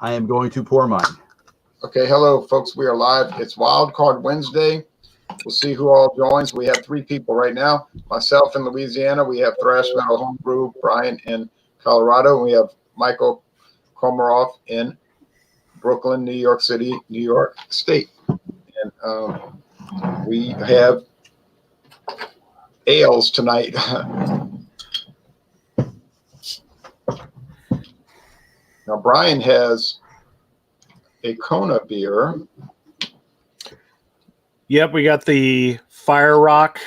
I am going to pour mine. Okay, hello, folks. We are live. It's Wildcard Wednesday. We'll see who all joins. We have 3 people right now. Myself in Louisiana. We have Thrash Metal Homebrew, Brian in Colorado. And we have Michael Komaroff in Brooklyn, New York City, New York State. And we have ales tonight. Now, Brian has a Kona beer. Yep, we got the Fire Rock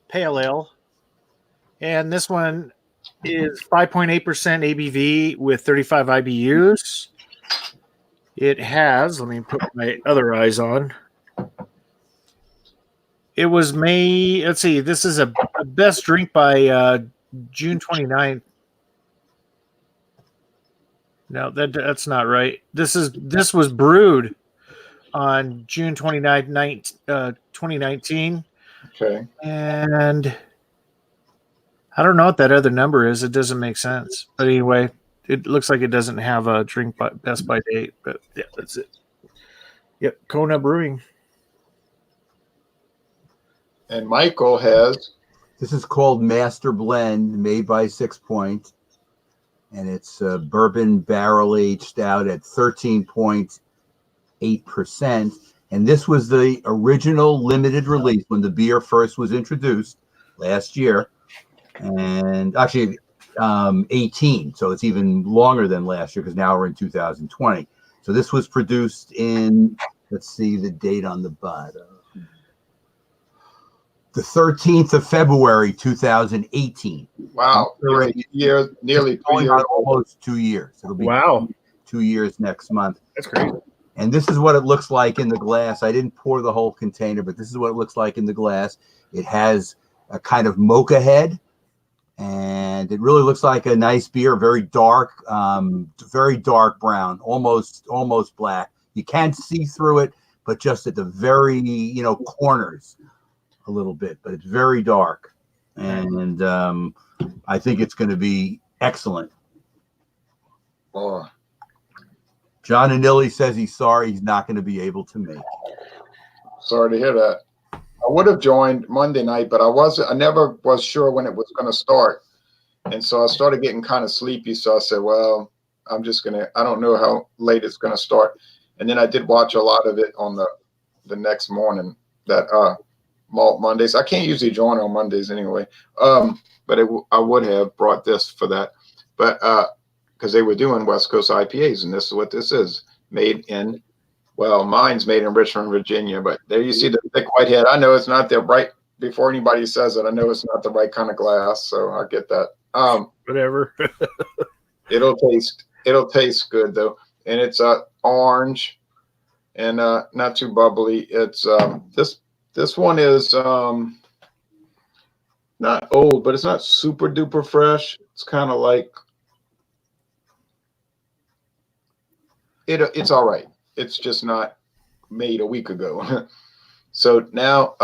Pale Ale. And this one is 5.8% ABV with 35 IBUs. It has, let me put my other eyes on. It was made, let's see, this is a best drink by June 29th. No, that's not right. This was brewed on June 29th, 2019. Okay. And I don't know what that other number is. It doesn't make sense. But anyway, it looks like it doesn't have a drink by best by date. But yeah, that's it. Yep, Kona Brewing. And Michael has. This is called Master Blend, made by 6 Point. And it's bourbon barrel aged stout at 13.8%. And this was the original limited release when the beer first was introduced last year. And actually 18. So it's even longer than last year because now we're in 2020. So this was produced in, let's see the date on the bottom. The 13th of February, 2018. Wow. Nearly 2 years. Almost 2 years. It'll be 2 years next month. That's crazy. And this is what it looks like in the glass. I didn't pour the whole container, but this is what it looks like in the glass. It has a kind of mocha head, and it really looks like a nice beer, very dark brown, almost black. You can't see through it, but just at the very, corners a little bit, but it's very dark. And I think it's going to be excellent. Oh. John Anilli says he's sorry he's not going to be able to make it. Sorry to hear that. I would have joined Monday night, but I never was sure when it was going to start. And so I started getting kind of sleepy. So I said, well, I don't know how late it's going to start. And then I did watch a lot of it on the next morning, that Malt Mondays. I can't usually join on Mondays anyway. But I would have brought this for that. But because they were doing West Coast IPAs, and this is what this is. Mine's made in Richmond, Virginia, but there you see the thick white head. I know it's not the right, before anybody says it, I know it's not the right kind of glass, so I get that. Whatever. it'll taste good though. And it's orange and not too bubbly. It's this one is not old, but it's not super duper fresh. It's kind of like it's all right. It's just not made a week ago. So now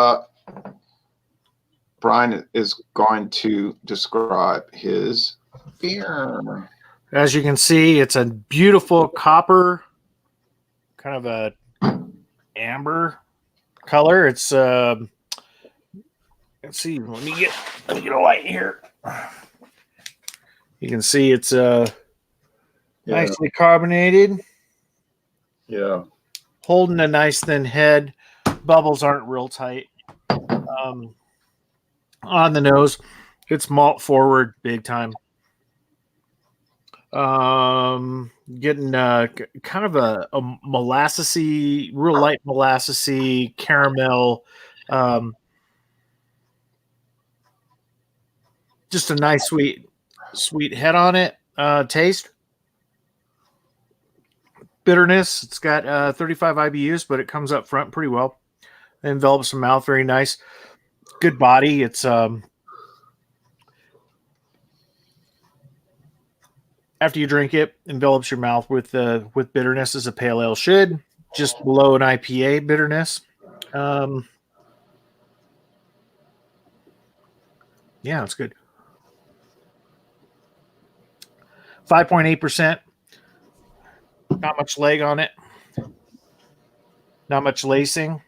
Brian is going to describe his beer. As you can see, it's a beautiful copper, kind of a amber color. It's let's see, let me get a light here. You can see it's nicely carbonated. Yeah. Holding a nice thin head. Bubbles aren't real tight. On the nose, it's malt forward big time. Getting kind of a molassesy, real light molassesy caramel. Just a nice sweet head on it. Taste. Bitterness. It's got 35 IBUs, but it comes up front pretty well. It envelops the mouth very nice. Good body. It's after you drink it, envelops your mouth with bitterness as a pale ale should, just below an IPA bitterness. Yeah, it's good. 5.8%. Not much leg on it. Not much lacing.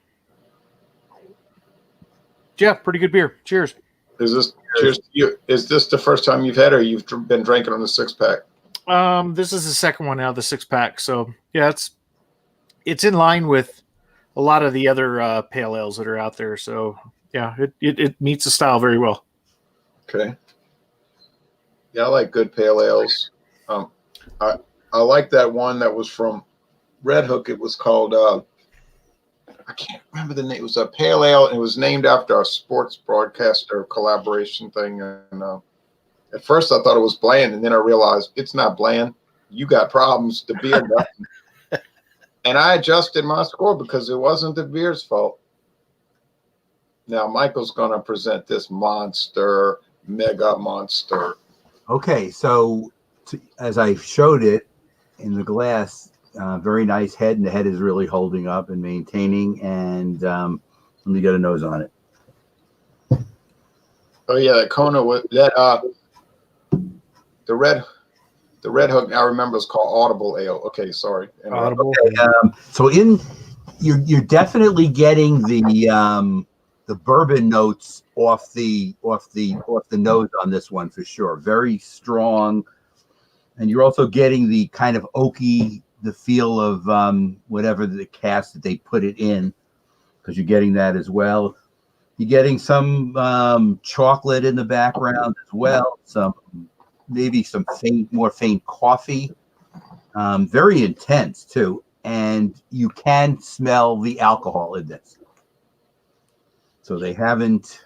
Yeah, pretty good beer. Cheers. Is this is this the first time you've had it, or you've been drinking on the 6-pack? This is the second one out of the 6-pack. So yeah, it's in line with a lot of the other pale ales that are out there. So yeah, it meets the style very well. Okay. Yeah, I like good pale ales. I like that one that was from Red Hook. It was called I can't remember the name. It was a pale ale, and it was named after a sports broadcaster collaboration thing. And at first, I thought it was bland, and then I realized it's not bland. You got problems. The beer doesn't. And I adjusted my score because it wasn't the beer's fault. Now Michael's going to present this mega monster. Okay, so as I showed it in the glass, very nice head, and the head is really holding up and maintaining. And let me get a nose on it. Oh yeah, that Kona was that. The Red Hook. I remember it's called Audible Ale. Okay, sorry. Audible. Okay, so you're definitely getting the bourbon notes off the nose on this one for sure. Very strong, and you're also getting the kind of oaky, the feel of whatever the cask that they put it in, because you're getting that as well. You're getting some chocolate in the background as well. Maybe some more faint coffee. Very intense too, and you can smell the alcohol in this. So they haven't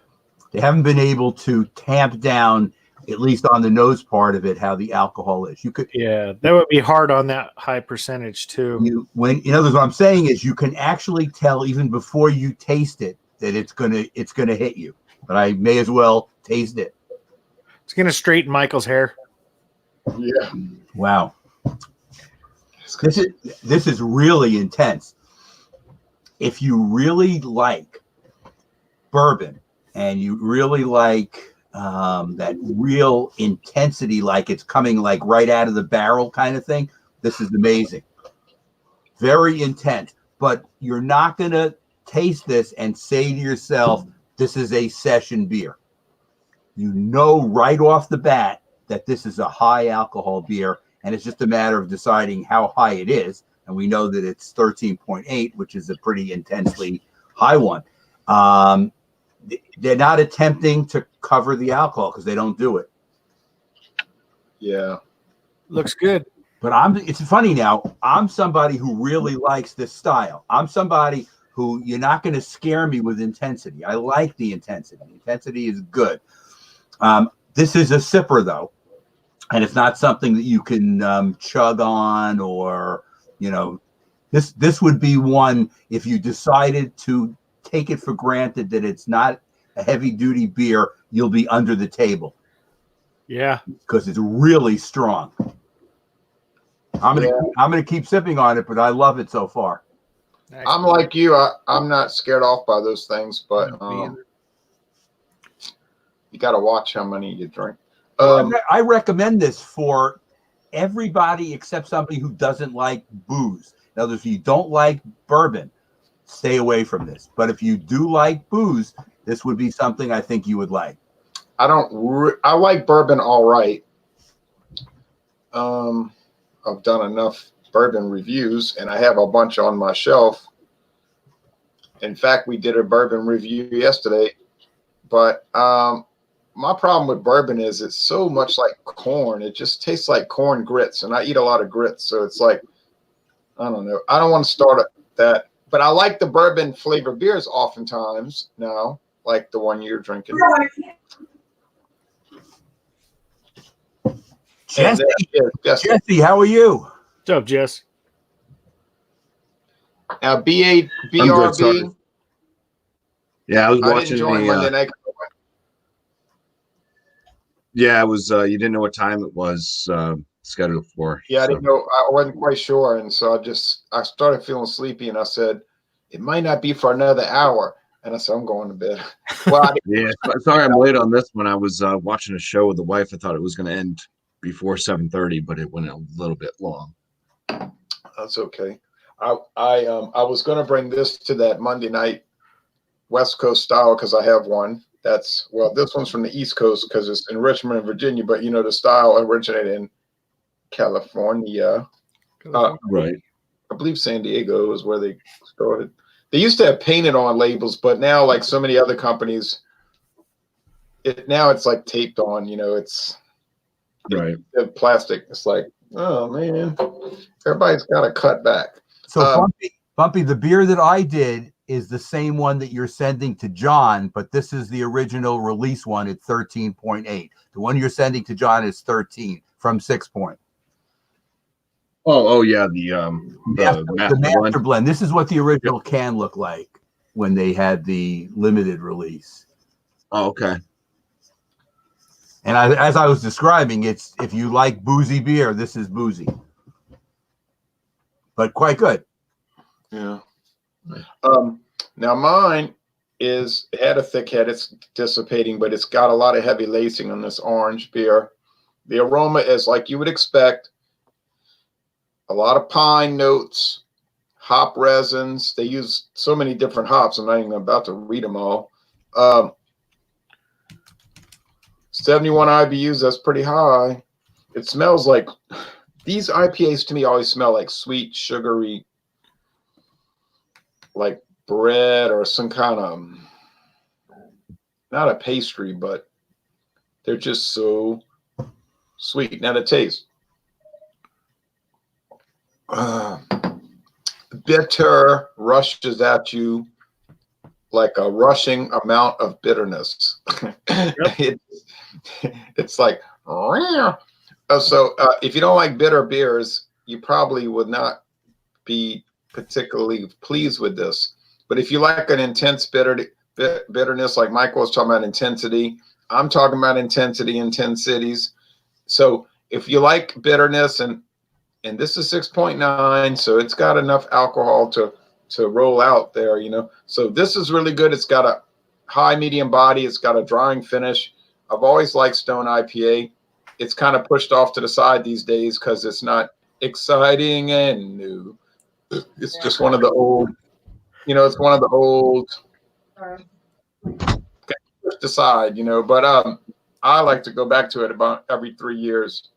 been able to tamp down, at least on the nose part of it, how the alcohol is. That would be hard on that high percentage too. What I'm saying is you can actually tell even before you taste it that it's gonna hit you. But I may as well taste it. It's gonna straighten Michael's hair. Yeah. Wow. This is really intense. If you really like bourbon and you really like that real intensity, like it's coming like right out of the barrel kind of thing, this is amazing. Very intense, but you're not going to taste this and say to yourself, this is a session beer. You know right off the bat that this is a high alcohol beer, and it's just a matter of deciding how high it is. And we know that it's 13.8, which is a pretty intensely high one. They're not attempting to cover the alcohol because they don't do it. Yeah. Looks good. But it's funny now. I'm somebody who really likes this style. I'm somebody who you're not going to scare me with intensity. I like the intensity. Intensity is good. This is a sipper though, and it's not something that you can chug on, or this would be one if you decided to take it for granted that it's not a heavy duty beer, you'll be under the table. Yeah, because it's really strong. I'm gonna keep sipping on it, but I love it so far. I'm like you. I'm not scared off by those things, but you got to watch how many you drink. I recommend this for everybody except somebody who doesn't like booze. In other words, if you don't like bourbon, stay away from this. But if you do like booze, this would be something I think you would like. I like bourbon all right. I've done enough bourbon reviews, and I have a bunch on my shelf. In fact, we did a bourbon review yesterday. But my problem with bourbon is it's so much like corn. It just tastes like corn grits, and I eat a lot of grits. So it's like, I don't know. I don't want to start that. But I like the bourbon flavored beers oftentimes now, like the one you're drinking. Jesse, how are you? What's up, Jess? Now, BRB. Yeah, I was watching. I didn't join Monday night. Yeah, it was. You didn't know what time it was scheduled for. Yeah, I didn't know. I wasn't quite sure, and so I started feeling sleepy, and I said, "It might not be for another hour." And I said, "I'm going to bed." Well, yeah, sorry I'm late on this one. I was watching a show with the wife. I thought it was going to end before 7:30, but it went a little bit long. That's okay. I was going to bring this to that Monday night West Coast style because I have one. This one's from the East Coast because it's in Richmond, Virginia. But the style originated in California. Right. I believe San Diego is where they started. They used to have painted on labels, but now, like so many other companies, it's like taped on. It's Right. plastic. It's like, oh man, everybody's got to cut back. So Bumpy, the beer that I did is the same one that you're sending to John, but this is the original release one at 13.8. The one you're sending to John is 13 from 6 Point. Oh yeah, the master blend. This is what the original can look like when they had the limited release. Oh, okay. And as I was describing, it's if you like boozy beer, this is boozy, but quite good. Yeah. Now mine had a thick head. It's dissipating, but it's got a lot of heavy lacing on this orange beer. The aroma is like you would expect. A lot of pine notes, hop resins. They use so many different hops. I'm not even about to read them all. 71 IBUs, that's pretty high. It smells like, these IPAs to me always smell like sweet, sugary, like bread or some kind of, not a pastry, but they're just so sweet. Now the taste. Bitter rushes at you like a rushing amount of bitterness. It's like, so if you don't like bitter beers, you probably would not be particularly pleased with this. But if you like an intense bitterness, like Michael was talking about intensity, I'm talking about intensity in 10 cities. So if you like bitterness, and this is 6.9, so it's got enough alcohol to roll out there, So this is really good. It's got a high medium body. It's got a drying finish. I've always liked Stone IPA. It's kind of pushed off to the side these days because it's not exciting and new. It's just one of the old, it's one of the old, pushed aside, but I like to go back to it about every 3 years.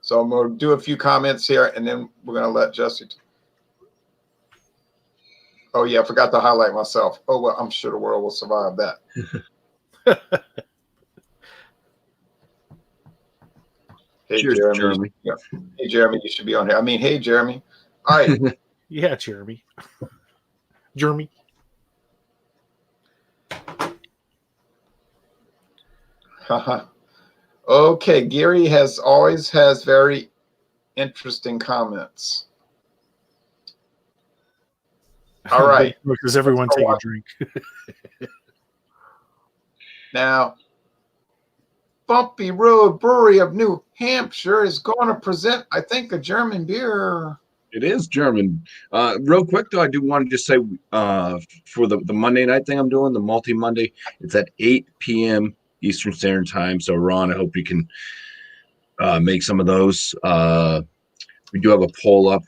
So I'm going to do a few comments here, and then we're going to let Jesse. Oh, yeah, I forgot to highlight myself. Oh, well, I'm sure the world will survive that. Hey, cheers, Jeremy. Yeah. Hey, Jeremy, you should be on here. I mean, hey, Jeremy. All right. Yeah, Jeremy. Jeremy. Okay, Gary always has very interesting comments. All right. Does everyone take a drink? Now, Bumpy Road Brewery of New Hampshire is going to present, I think, a German beer. It is German. Real quick, though, I do want to just say for the Monday night thing I'm doing, the multi-Monday, it's at 8 p.m. Eastern Standard Time. So, Ron, I hope you can make some of those. We do have a poll up,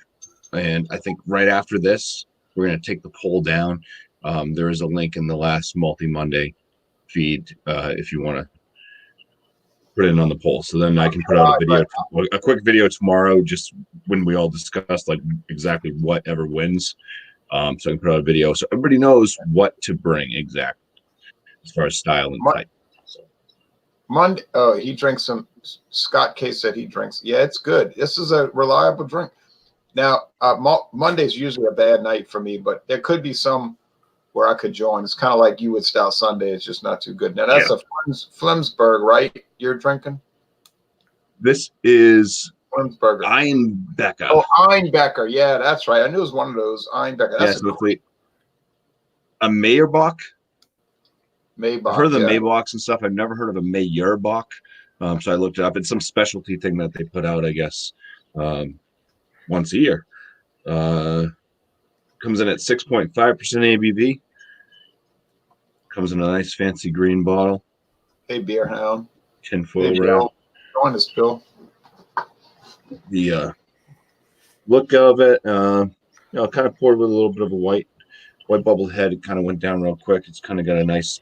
and I think right after this, we're going to take the poll down. There is a link in the last multi-Monday feed if you want to put it on the poll. So then I can put out a quick video tomorrow, just when we all discuss like exactly whatever wins. So I can put out a video so everybody knows what to bring exactly as far as style and type. Monday, he drinks some. Scott K said he drinks. Yeah, it's good. This is a reliable drink. Now, Monday's usually a bad night for me, but there could be some where I could join. It's kind of like you with Stout Sunday. It's just not too good. Now, that's a Flemsberg, right? You're drinking? This is Flemsberger. Einbecker. Oh, Einbecker. Yeah, that's right. I knew it was one of those. Einbecker. That's a Meyerbock. Maybach. I've heard of the Maybachs and stuff. I've never heard of a Meyerbock. So I looked it up. It's some specialty thing that they put out, I guess, once a year. Comes in at 6.5% ABV. Comes in a nice fancy green bottle. Hey, Beer Hound. Tinfoil wrap. Join us, Bill. The look of it. Kind of poured with a little bit of a white bubble head. It kind of went down real quick. It's kind of got a nice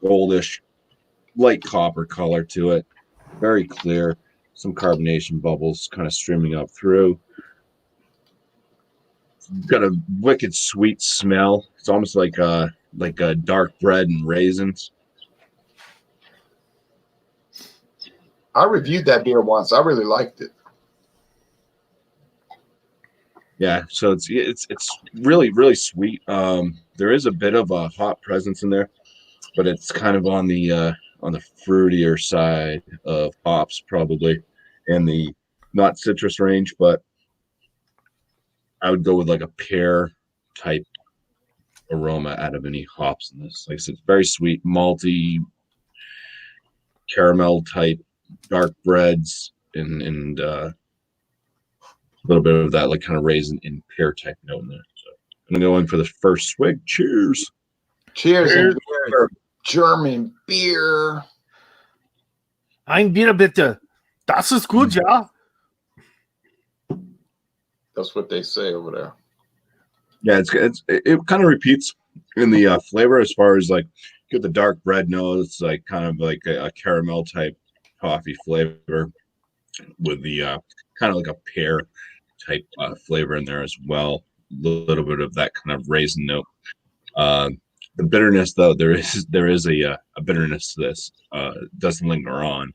goldish, light copper color to it. Very clear. Some carbonation bubbles kind of streaming up through. Got a wicked sweet smell. It's almost like a dark bread and raisins. I reviewed that beer once. I really liked it. Yeah, so it's really, really sweet. There is a bit of a hot presence in there, but it's kind of on the fruitier side of hops probably, and the not citrus range, but I would go with like a pear type aroma out of any hops in this. Like I said, it's very sweet, malty, caramel type, dark breads, and a little bit of that like kind of raisin and pear type note in there. So I'm gonna go in for the first swig. Cheers. Cheers. German beer. Ein Bier bitte. Das ist gut, ja. That's what they say over there. Yeah, it kind of repeats in the flavor as far as like get the dark bread notes, like kind of like a caramel type coffee flavor with the kind of like a pear type flavor in there as well. A little bit of that kind of raisin note. The bitterness, though, there is a bitterness to this. Doesn't linger on,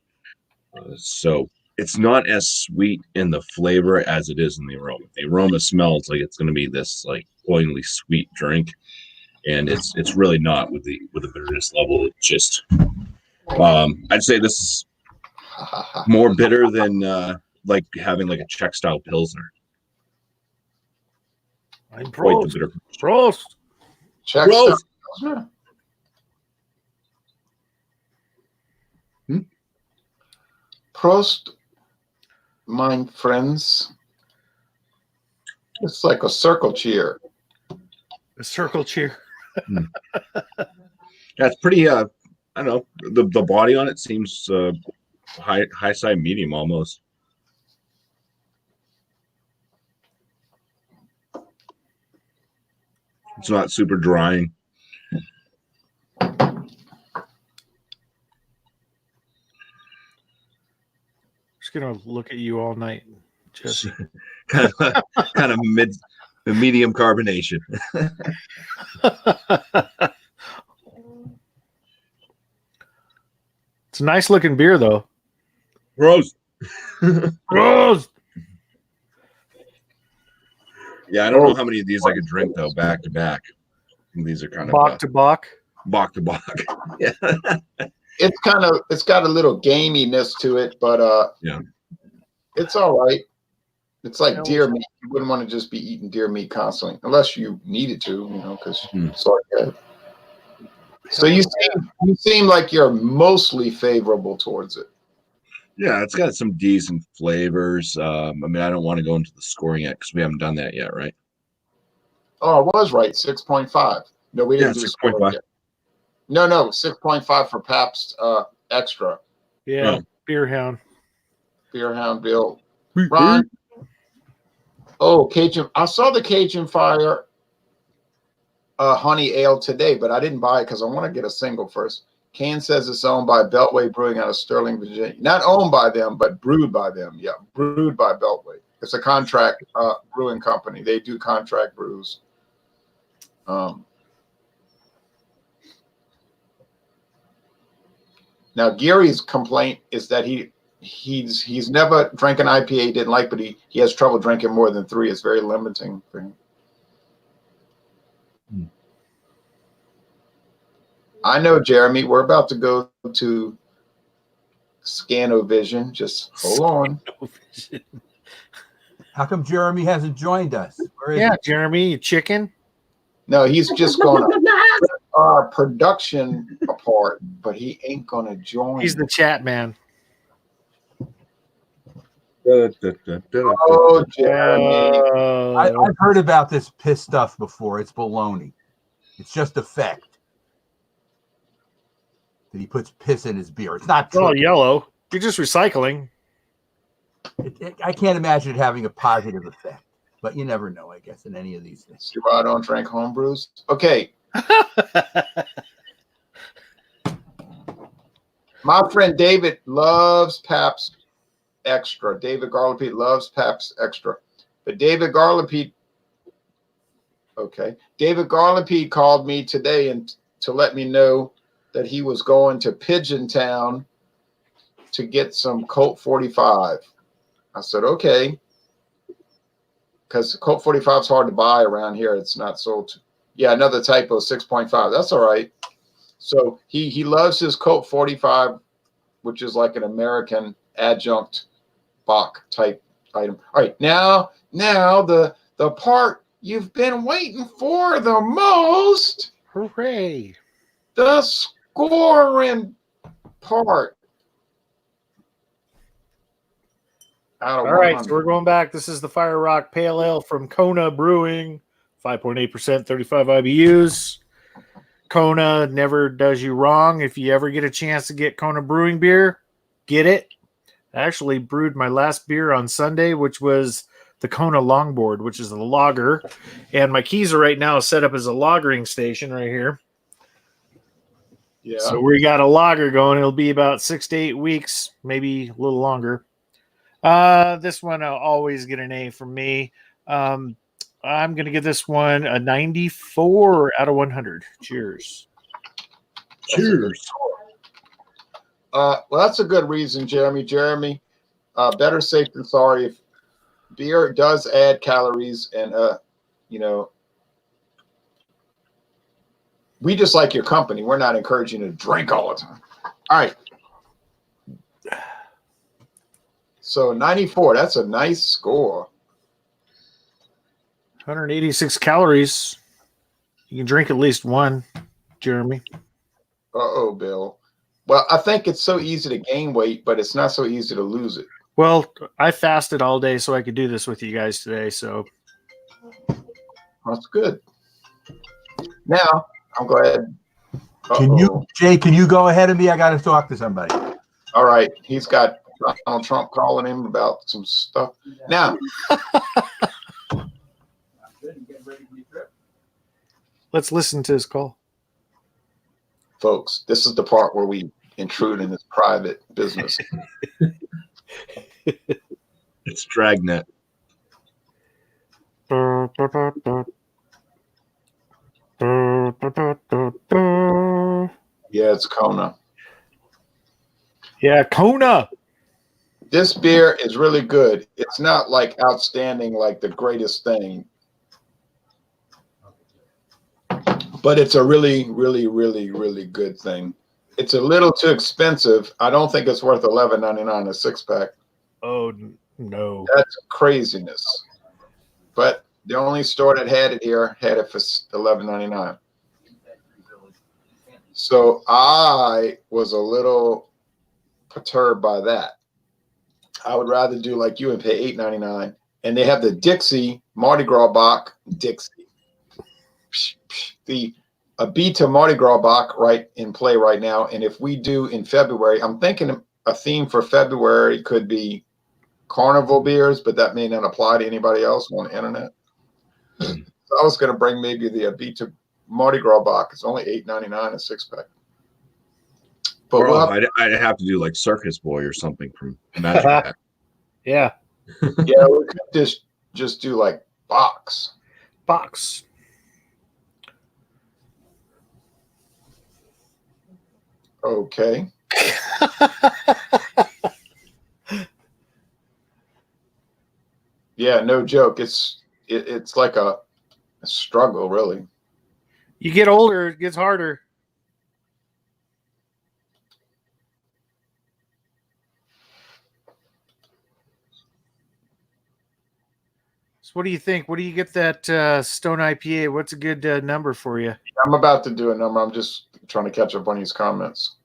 so it's not as sweet in the flavor as it is in the aroma. The aroma smells like it's going to be this like oily sweet drink, and it's really not with the bitterness level. It's just I'd say this is more bitter than like having like a Czech style pilsner. Quite the bitter. Prost. Czech style pilsner. Prost, my friends. It's like a circle cheer. A circle cheer. That's pretty. I don't know. The body on it seems high side medium almost. It's not super drying. Just gonna look at you all night, Jesse. kind of medium carbonation. It's a nice looking beer, though. Gross. Gross. Yeah, I don't know how many of these I could drink though, back to back. These are kind of Bach to Bach. Bach to Bach. Yeah. It's got a little gaminess to it, but yeah, it's all right. It's like deer meat. You wouldn't want to just be eating deer meat constantly, unless you needed to, because it's like that. So you seem like you're mostly favorable towards it. Yeah, it's got some decent flavors. I mean, I don't want to go into the scoring yet because we haven't done that yet, right? Oh, I was right. 6.5. No, we didn't do 6.5. yet. No, 6.5 for Pabst Extra. Yeah, Beer Hound. Beer Hound Bill. Ron. Oh, Cajun. I saw the Cajun Fire honey ale today, but I didn't buy it because I want to get a single first. Can says it's owned by Beltway Brewing out of Sterling, Virginia. Not owned by them, but brewed by them. Yeah, brewed by Beltway. It's a contract brewing company. They do contract brews. Now, Gary's complaint is that he's never drank an IPA he didn't like, but he has trouble drinking more than 3. It's very limiting for him. I know, Jeremy. We're about to go to Scanovision. Just hold on. How come Jeremy hasn't joined us? Where is he? Jeremy, you chicken. No, he's just going to rip our production apart, but he ain't going to join. He's the chat man. Oh, Jeremy. I've heard about this piss stuff before. It's baloney. It's just effect. That he puts piss in his beer. It's not It's all true. yellow. You're just recycling. I can't imagine it having a positive effect, but you never know, I guess, in any of these things. You don't drink homebrews. Okay. My friend David loves Pabst Extra. David Garlapete loves Pabst Extra. But David Garlapete called me today and to let me know that he was going to Pigeon Town to get some Colt 45. I said, okay. Because Colt 45 is hard to buy around here. It's not sold. Yeah, another typo, 6.5. That's all right. So he loves his Colt 45, which is like an American adjunct Bach type item. All right, now the part you've been waiting for the most. Hooray. The scoring part. All right, so we're going back. This is the Fire Rock Pale Ale from Kona Brewing, 5.8%, 35 IBUs. Kona never does you wrong. If you ever get a chance to get Kona Brewing beer, get it. I actually brewed my last beer on Sunday, which was the Kona Longboard, which is a lager. And my keys are right now set up as a lagering station right here. Yeah. So we got a lager going. It'll be about 6 to 8 weeks, maybe a little longer. This one I'll always get an A from me. I'm going to give this one a 94 out of 100. Cheers. Cheers. Well, that's a good reason, Jeremy. Better safe than sorry. If beer does add calories, and we just like your company. We're not encouraging you to drink all the time. All right. So 94, that's a nice score. 186 calories. You can drink at least one, Jeremy. Uh-oh, Bill. Well, I think it's so easy to gain weight, but it's not so easy to lose it. Well, I fasted all day so I could do this with you guys today. So that's good. Now, I'm glad. Can you go ahead of me? I got to talk to somebody. All right. He's got Donald Trump calling him about some stuff. Now, let's listen to his call. Folks, this is the part where we intrude in his private business. It's Dragnet. Yeah, it's Kona. Yeah, Kona. This beer is really good. It's not like outstanding, like the greatest thing, but it's a really, really, really, really good thing. It's a little too expensive. I don't think it's worth $11.99 a 6-pack. Oh no, that's craziness. But the only store that had it here had it for $11.99. So I was a little perturbed by that. I would rather do like you and pay $8.99. And they have the Dixie Mardi Gras Bach Dixie. The Abita Mardi Gras Bach right in play right now. And if we do in February, I'm thinking a theme for February could be carnival beers, but that may not apply to anybody else on the internet. So I was going to bring maybe the Abita Mardi Gras Bach. It's only $8.99 a 6-pack. But I'd have to do like Circus Boy or something from Magic Hat. Yeah. Yeah, we could just do like box. Okay. Yeah, no joke. It's like a struggle, really. You get older, it gets harder. So what do you think? What do you get that Stone IPA? What's a good number for you? I'm about to do a number. I'm just trying to catch up on these comments.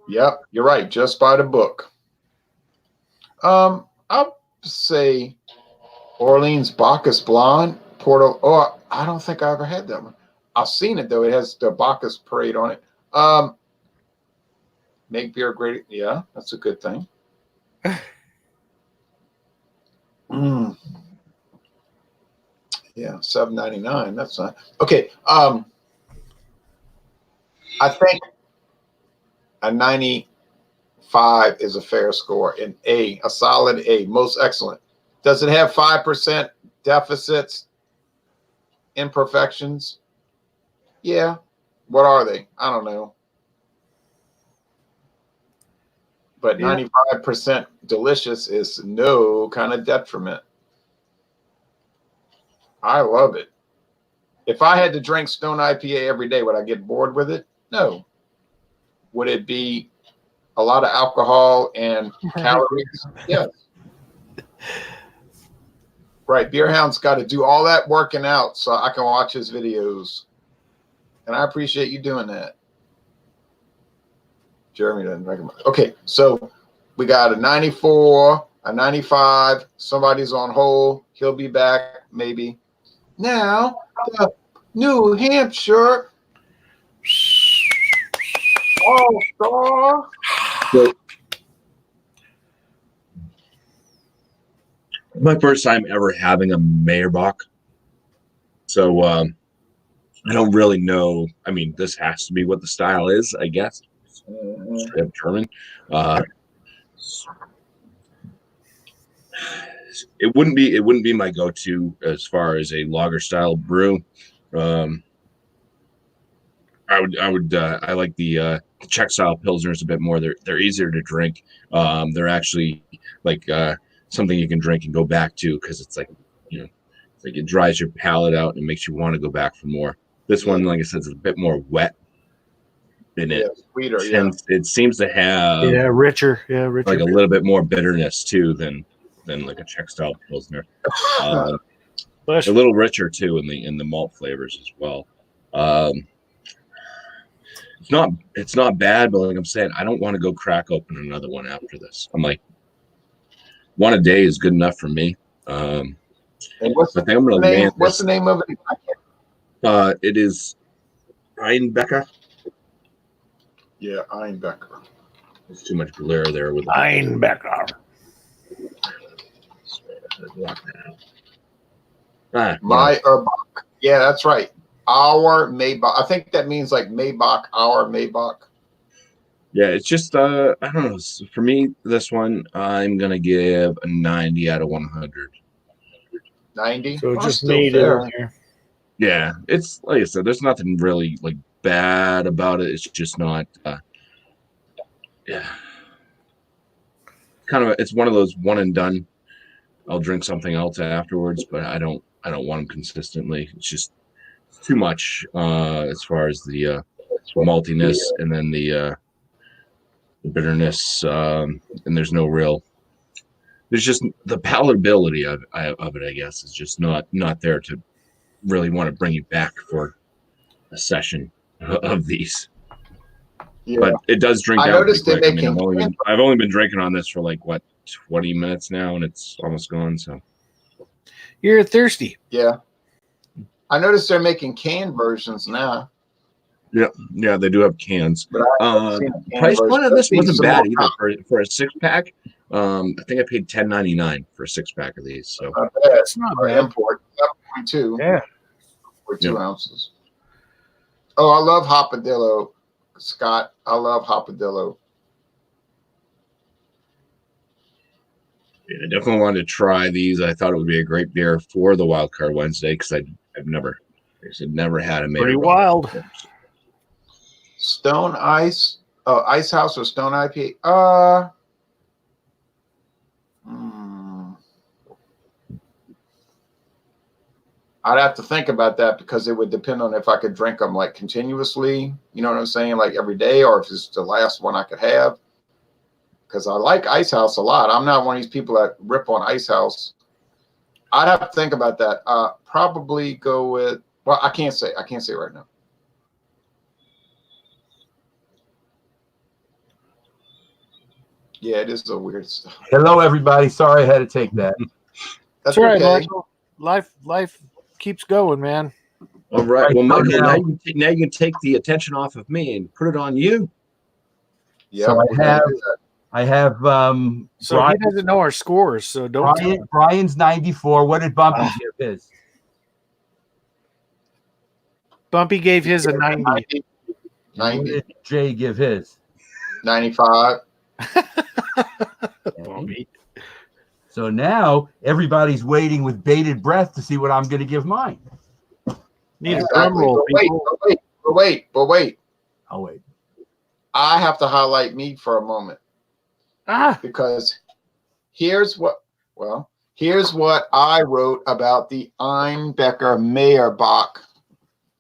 Yep, you're right. Just by the book. I'll say Orleans Bacchus Blonde. Porto. Oh, I don't think I ever had that one. I've seen it though. It has the Bacchus parade on it. Make beer great. Yeah, that's a good thing. Yeah, $7.99. That's not okay. I think a 95 is a fair score. An A, a solid A, most excellent. Does it have 5% deficits, imperfections? Yeah. What are they? I don't know. But 95% delicious is no kind of detriment. I love it. If I had to drink Stone IPA every day, would I get bored with it? No. Would it be a lot of alcohol and calories? Yes. Right. Beerhound's got to do all that working out so I can watch his videos. And I appreciate you doing that. Jeremy doesn't recommend. Okay, so we got a 94, a 95. Somebody's on hold. He'll be back maybe. Now, New Hampshire All-Star. So, my first time ever having a Meyerbock. So I don't really know. I mean, this has to be what the style is, I guess. Straight up German. It wouldn't be my go-to as far as a lager style brew. I like the Czech style pilsners a bit more. They're easier to drink. They're actually like something you can drink and go back to because it's like, you know, it's like it dries your palate out and makes you want to go back for more. This one, like I said, is a bit more wet in it. Yeah, sweeter, It seems to have richer, like a little bit more bitterness too than like a Czech style pilsner. A little richer too in the malt flavors as well. It's not bad, but like I'm saying, I don't want to go crack open another one after this. I'm like, one a day is good enough for me. And what's the name of it? It is Einbecker. Yeah, Einbecker. There's too much glare there with Einbecker. Meyerbock. Yeah, that's right. Our Maybach. I think that means like Maybach, our Maybach. Yeah, it's just I don't know. For me, this one I'm gonna give a 90 out of 100. 90. So just made it on here. Yeah, it's like I said. There's nothing really like bad about it. It's just not. Kind of. It's one of those one and done. I'll drink something else afterwards, but I don't want them consistently. It's just too much as far as the maltiness and then the bitterness, and there's just the palatability of it, I guess, is just not there to really want to bring you back for a session of these. Yeah. But it does drink out. I've only been drinking on this for like 20 minutes now, and it's almost gone. So you're thirsty. Yeah, I noticed they're making canned versions now. Yeah, they do have cans. Price point of this wasn't bad either for a 6-pack. I think I paid $10.99 for a 6-pack of these. So that's not bad. Import 2. Yeah, for 2 ounces. Oh, I love Hopadillo, Scott. I love Hopadillo. Yeah, I definitely wanted to try these. I thought it would be a great beer for the Wildcard Wednesday because I've never had a pretty wild. Stone Ice, Ice House or Stone IPA. I'd have to think about that because it would depend on if I could drink them like continuously. You know what I'm saying? Like every day, or if it's the last one I could have. Because I like Ice House a lot. I'm not one of these people that rip on Ice House. I'd have to think about that. Probably go with. Well, I can't say right now. Yeah, it is a weird stuff. Hello, everybody. Sorry I had to take that. That's all right, okay. Michael. Life keeps going, man. All right. Well, Michael, now you can take the attention off of me and put it on you. Yeah. So I have. So Brian, he doesn't know our scores. So don't. Brian's 94. What did Bumpy give his? Bumpy gave his a 90. 90, What 90, did Jay give his? 95. Bumpy. So now everybody's waiting with bated breath to see what I'm going to give mine. Need a drum roll, But wait, people. but wait. I'll wait. I have to highlight me for a moment because here's what I wrote about the Einbecker Meyerbach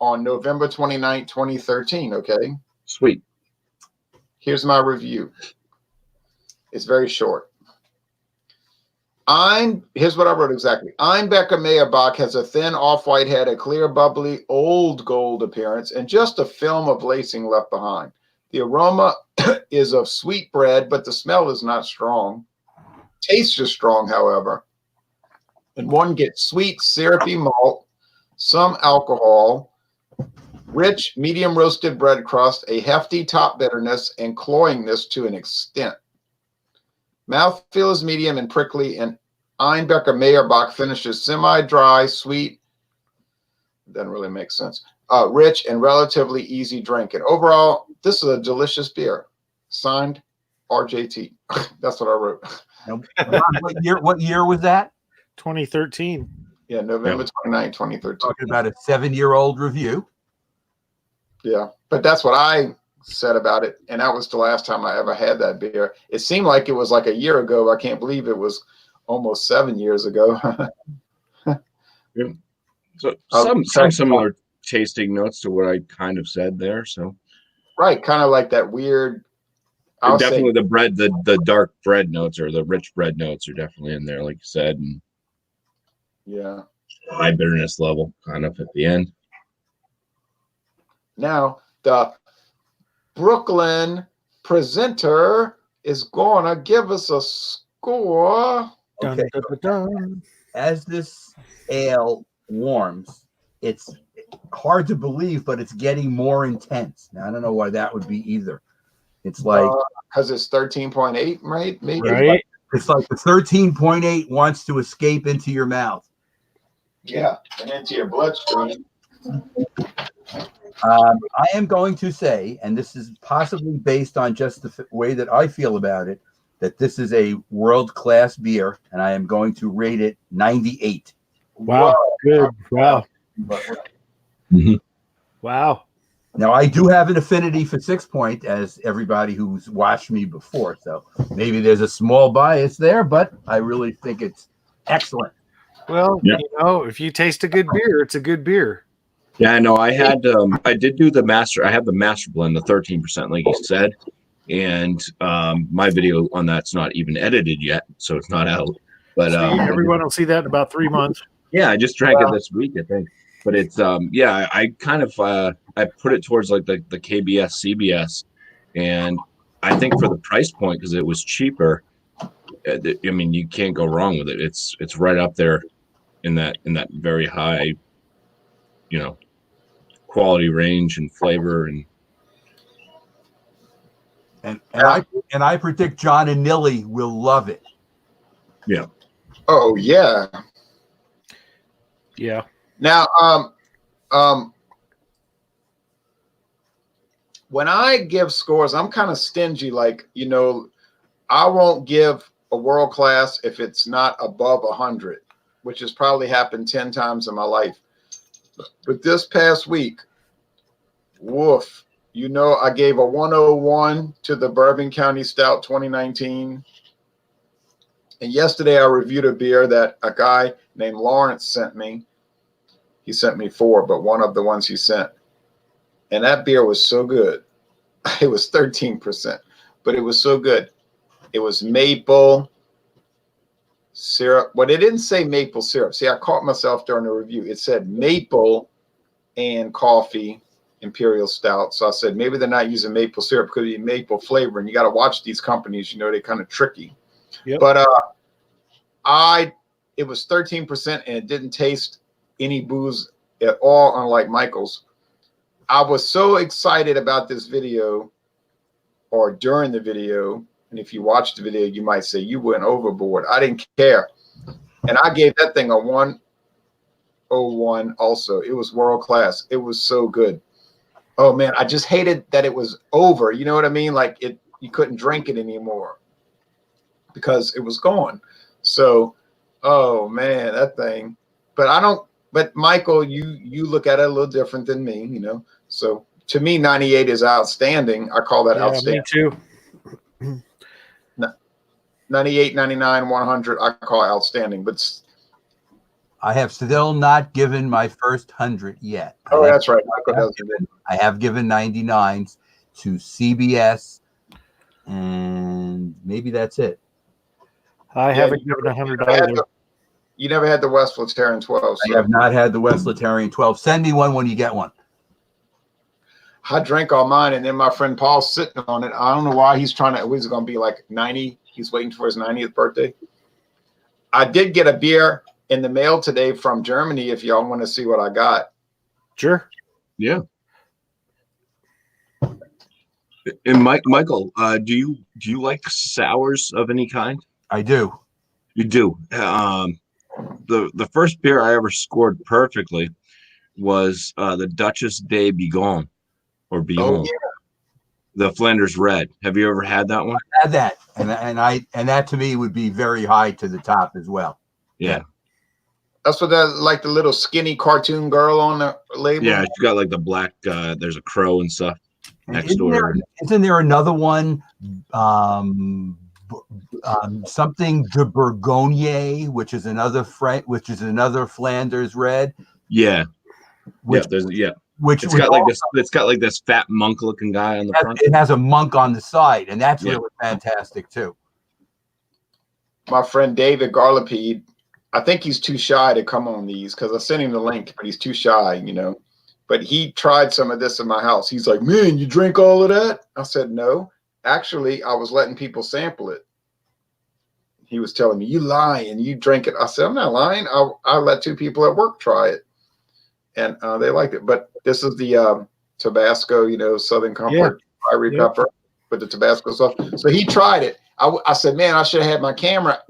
on November 29, 2013. Okay. Sweet. Here's my review. It's very short. Here's what I wrote exactly. Einbecker Meyerbach has a thin off-white head, a clear, bubbly, old gold appearance, and just a film of lacing left behind. The aroma is of sweet bread, but the smell is not strong. Taste is strong, however. And one gets sweet, syrupy malt, some alcohol, rich, medium roasted bread crust, a hefty top bitterness, and cloyingness to an extent. Mouthfeel is medium and prickly, and Einbecker Meyerbach finishes semi-dry, sweet. Doesn't really make sense. Rich and relatively easy drinking. Overall, this is a delicious beer. Signed, RJT. That's what I wrote. What year was that? 2013. Yeah, November 29, 2013. Talking about a 7-year-old review. Yeah, but that's what I said about it, and that was the last time I ever had that beer. It seemed like it was like a year ago. I can't believe it was almost 7 years ago. Yeah. So some similar tasting notes to what I kind of said there. So Right, kind of like that weird. definitely the bread, the dark bread notes or the rich bread notes are definitely in there, like you said, and Yeah. high bitterness level kind of at the end. Now the Brooklyn presenter is gonna give us a score. Dun, Okay. dun, dun, dun. As this ale warms, it's hard to believe, but it's getting more intense. Now, I don't know why that would be either. It's like Because it's 13.8, right? Maybe. Right? it's like the 13.8 wants to escape into your mouth. Yeah, and into your bloodstream. I am going to say, and this is possibly based on just the way that I feel about it, that this is a world-class beer, and I am going to rate it 98. Wow. Good. Wow. Mm-hmm. Wow. Now, I do have an affinity for 6 Point, as everybody who's watched me before, so maybe there's a small bias there, but I really think it's excellent. Well, Yeah. if you taste a good beer, it's a good beer. Yeah, no, I did do the master. I have the master blend, the 13%, like you said, and my video on that's not even edited yet, so it's not out. But Everyone will see that in about 3 months. yeah, I just drank it this week, I think. But it's yeah, I kind of I put it towards like the KBS CBS, and I think for the price point, because it was cheaper, I mean, you can't go wrong with it. It's right up there in that very high, quality range and flavor And I predict John and Nilly will love it. yeah. Oh yeah. Yeah. Now, when I give scores, I'm kind of stingy. Like, I won't give a world class if it's not above 100, which has probably happened 10 times in my life. But this past week, woof, I gave a 101 to the Bourbon County Stout 2019. And yesterday I reviewed a beer that a guy named Lawrence sent me. He sent me 4, but one of the ones he sent. And that beer was so good. It was 13%, but it was so good. It was maple syrup. But it didn't say maple syrup. See, I caught myself during the review. It said maple and coffee imperial stout. So I said, maybe they're not using maple syrup. Could be maple flavor. And you got to watch these companies. They're kind of tricky. Yep. But it was 13% and it didn't taste any booze at all, unlike Michael's. I was so excited about this video, or during the video, and if you watch the video, you might say you went overboard. I didn't care. And I gave that thing a 1 01 also. It was world class. It was so good. Oh man, I just hated that it was over. You know what I mean? Like you couldn't drink it anymore because it was gone. So, oh man, that thing. But Michael, you look at it a little different than me, you know. So to me, 98 is outstanding. I call that outstanding. Me too. 98, 99, 100, I call outstanding. But I have still not given my first 100 yet. that's right. Michael doesn't. I have given 99s to CBS, and maybe that's it. I haven't given 100 either. You never had the West Lateran 12. I have not had the West Lateran 12. Send me one when you get one. I drank all mine, and then my friend Paul's sitting on it. I don't know why he's going to be like 90. He's waiting for his 90th birthday. I did get a beer in the mail today from Germany if y'all want to see what I got. Sure. Yeah. And Michael, do you like sours of any kind? I do. You do. The first beer I ever scored perfectly was the Duchess de Bigon or Bigon. Oh, yeah. The Flanders Red. Have you ever had that one? I had that, and that to me would be very high to the top as well. Yeah. That's what like the little skinny cartoon girl on the label. Yeah, she got like the black. There's a crow and stuff next door. Isn't there another one? Something de Bourgogne, which is another Flanders Red. Yeah. Which, it's got like this fat monk looking guy on the front. It has a monk on the side, and that's really fantastic too. My friend David Garlapede, I think he's too shy to come on these because I sent him the link, but he's too shy, you know. But he tried some of this in my house. He's like, "Man, you drink all of that?" I said, "No. Actually, I was letting people sample it." He was telling me, "You lying, you drink it." I said, "I'm not lying. I let 2 people at work try it, and they liked it." But this is the Tabasco, you know, Southern Comfort Ivory Pepper with the Tabasco sauce. So he tried it. I said, "Man, I should have had my camera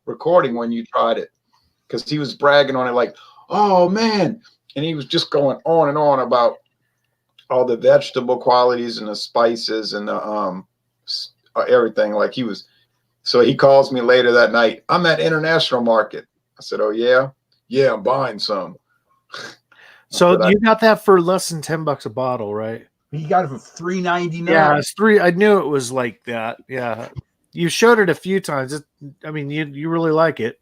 recording when you tried it," because he was bragging on it like, "Oh man," and he was just going on and on about all the vegetable qualities and the spices and the everything. Like he was. So he calls me later that night. "I'm at International Market." I said, "Oh yeah, yeah, I'm buying some." So you got that for less than $10 a bottle, right? He got it for $3.99. Yeah, it's $3. I knew it was like that. Yeah, you showed it a few times. You really like it.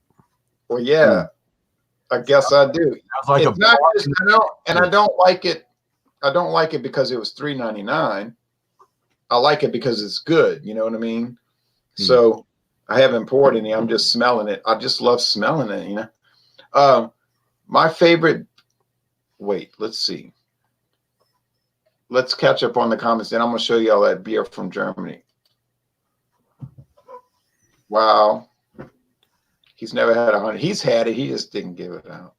Well, yeah, I guess I do. Like it's not just, I don't like it. I don't like it because it was $3.99. I like it because it's good. You know what I mean? So I haven't poured any. I'm just smelling it. I just love smelling it. You know, my favorite. Wait, let's see. Let's catch up on the comments. Then I'm going to show you all that beer from Germany. Wow. He's never had 100. He's had it. He just didn't give it out.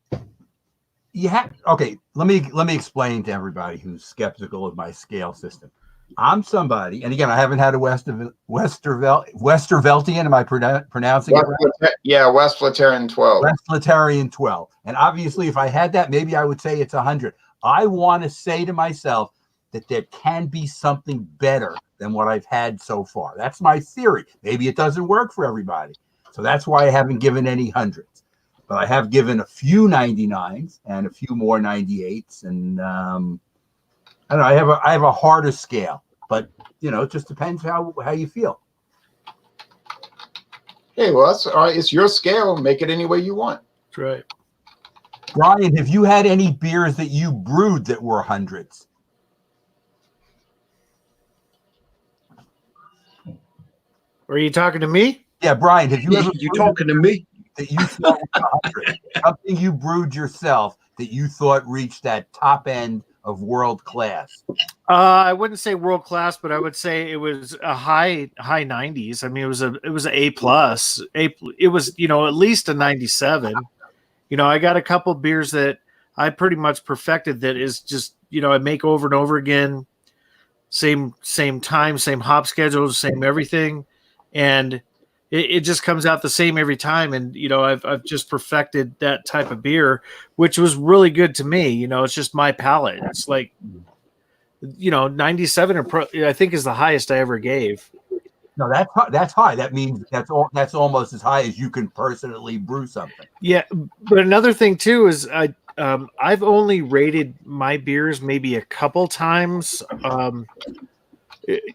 Okay. Let me explain to everybody who's skeptical of my scale system. I'm somebody, and again, I haven't had a Westerveltian. Am I pronouncing it right? Yeah, West Lateran 12. West Lateran 12. And obviously, if I had that, maybe I would say it's 100. I want to say to myself that there can be something better than what I've had so far. That's my theory. Maybe it doesn't work for everybody. So that's why I haven't given any hundreds. But I have given a few 99s and a few more 98s. And I don't know, I have a harder scale. But, you know, it just depends how you feel. Hey, well, that's all right. It's your scale. Make it any way you want. That's right. Brian, have you had any beers that you brewed that were hundreds? Are you talking to me? Yeah, Brian, have you ever you talking to me? That you thought was 100? Something you brewed yourself that you thought reached that top end of world class? I wouldn't say world class, but I would say it was a high 90s. I mean, it was an A plus. It was, you know, at least a 97. You know, I got a couple beers that I pretty much perfected that is just, you know, I make over and over again, same time, same hop schedules, same everything, and it just comes out the same every time. And, you know, I've just perfected that type of beer, which was really good to me. You know, it's just my palate. It's like, you know, 97 I think is the highest I ever gave. No, that's high. That means that's almost as high as you can personally brew something. Yeah, but another thing too is I've only rated my beers maybe a couple times.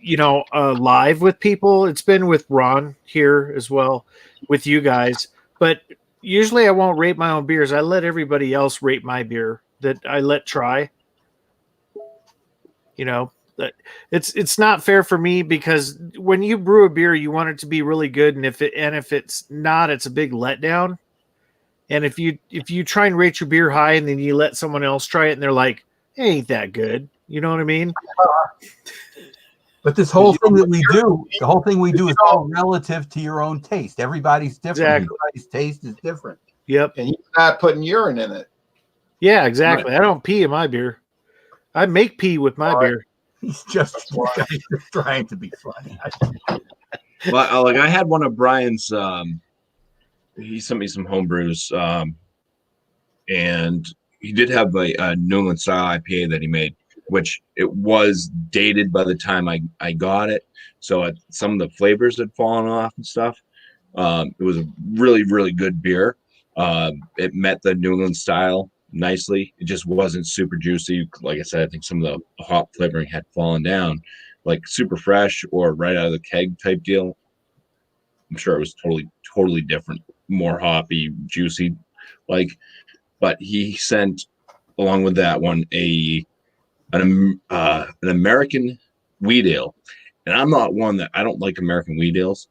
You know, live with people. It's been with Ron here as well, with you guys. But usually I won't rate my own beers. I let everybody else rate my beer that I let try. You know, it's not fair for me, because when you brew a beer, you want it to be really good, and if it's not, it's a big letdown. And if you try and rate your beer high and then you let someone else try it and they're like, it ain't that good, you know what I mean? But this whole thing that we do, the whole thing we do is all relative to your own taste. Everybody's different. Exactly. Everybody's taste is different. Yep. And you're not putting urine in it. Yeah, exactly. Right. I don't pee in my beer. I make pee with my beer. He's just trying to be funny. Well, like I had one of Brian's. He sent me some home brews, and he did have a New England style IPA that he made, which it was dated by the time I got it. So some of the flavors had fallen off and stuff. It was a really, really good beer. It met the New England style nicely. It just wasn't super juicy. Like I said, I think some of the hop flavoring had fallen down, like super fresh or right out of the keg type deal. I'm sure it was totally different, more hoppy, juicy, but he sent along with that one an American wheat ale. And I'm not one that I don't like American wheat ales.